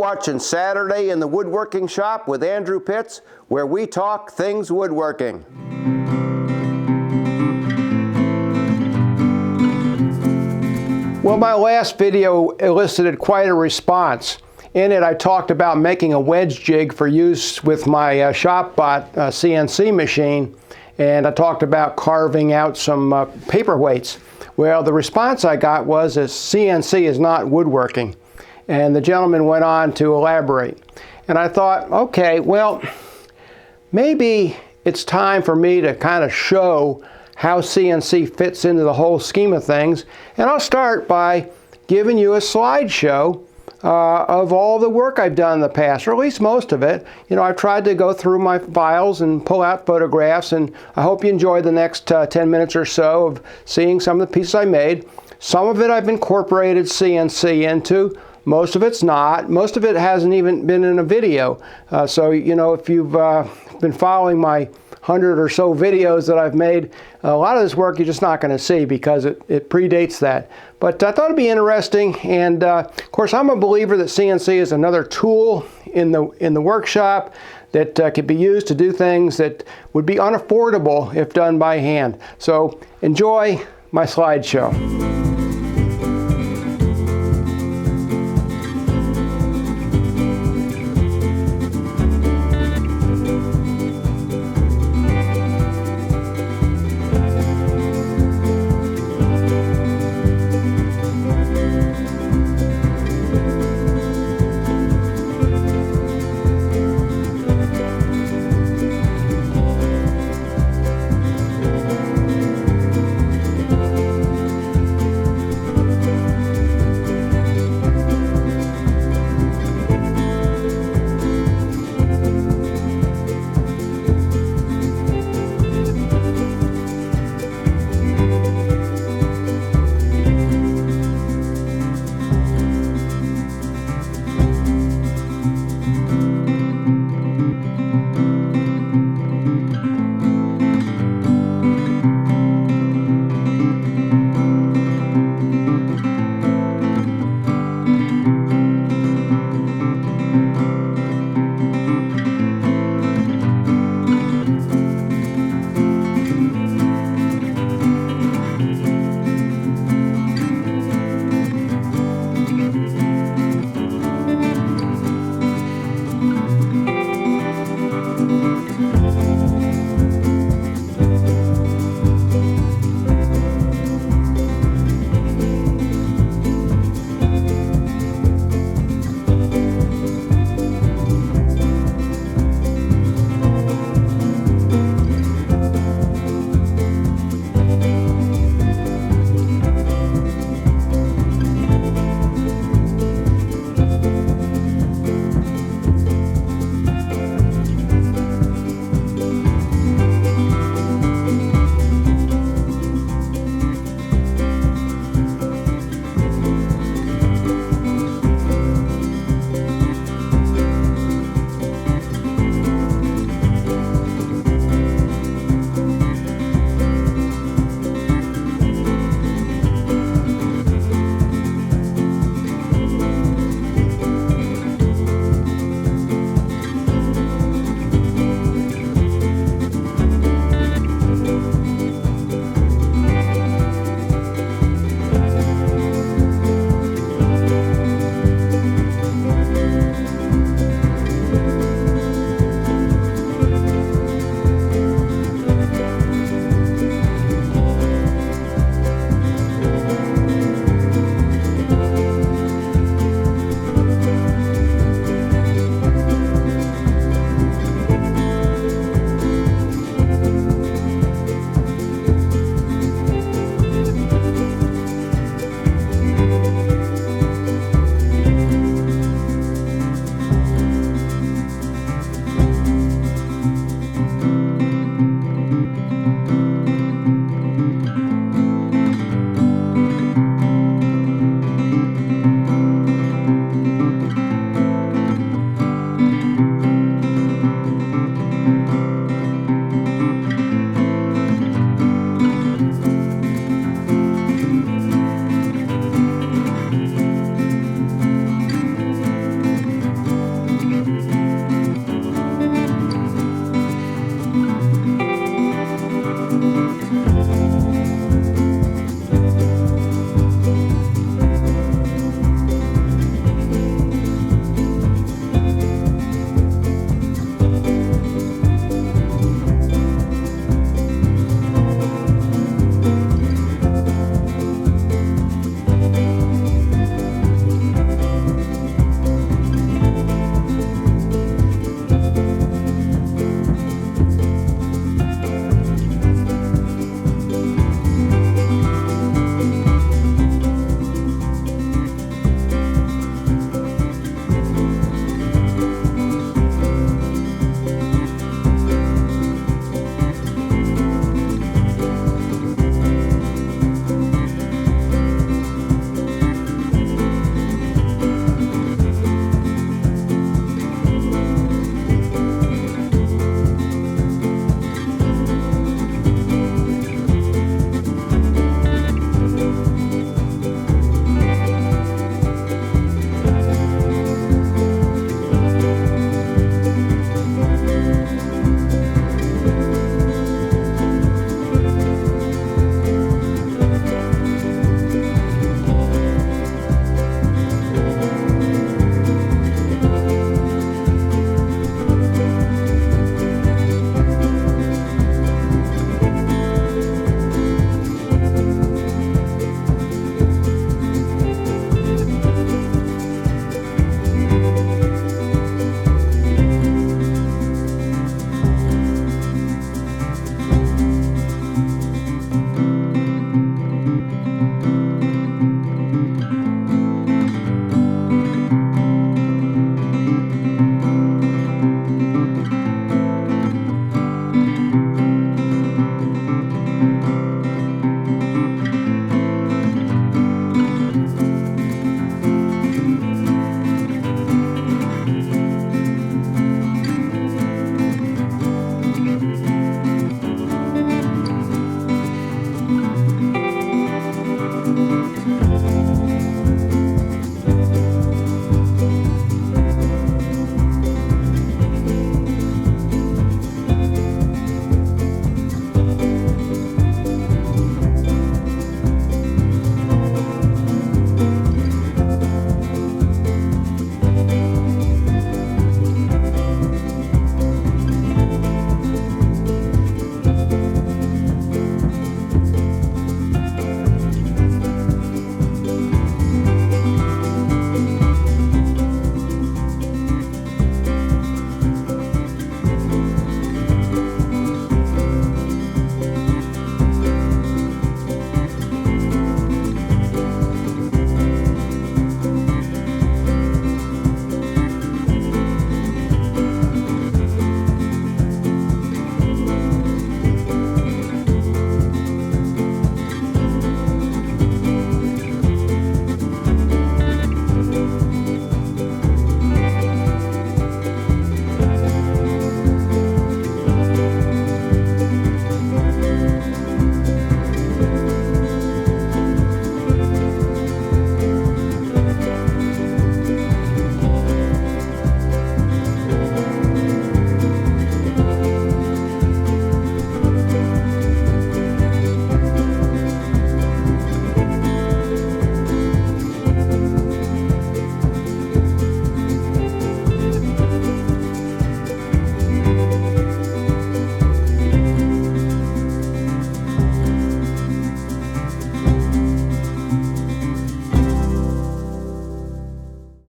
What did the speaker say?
watching Saturday in the Woodworking Shop with Andrew Pitts, where we talk things woodworking. Well, my last video elicited quite a response. In it, I talked about making a wedge jig for use with my ShopBot CNC machine, and I talked about carving out some paperweights. Well, the response I got was that CNC is not woodworking. And the gentleman went on to elaborate. And I thought, okay, well, maybe it's time for me to kind of show how CNC fits into the whole scheme of things. And I'll start by giving you a slideshow of all the work I've done in the past, or at least most of it. You know, I've tried to go through my files and pull out photographs, and I hope you enjoy the next 10 minutes or so of seeing some of the pieces I made. Some of it I've incorporated CNC into. Most of it's not. Most of it hasn't even been in a video. So, you know, if you've been following my 100 or so videos that I've made, a lot of this work you're just not going to see because it predates that. But I thought it'd be interesting, and of course I'm a believer that CNC is another tool in the workshop that could be used to do things that would be unaffordable if done by hand. So enjoy my slideshow.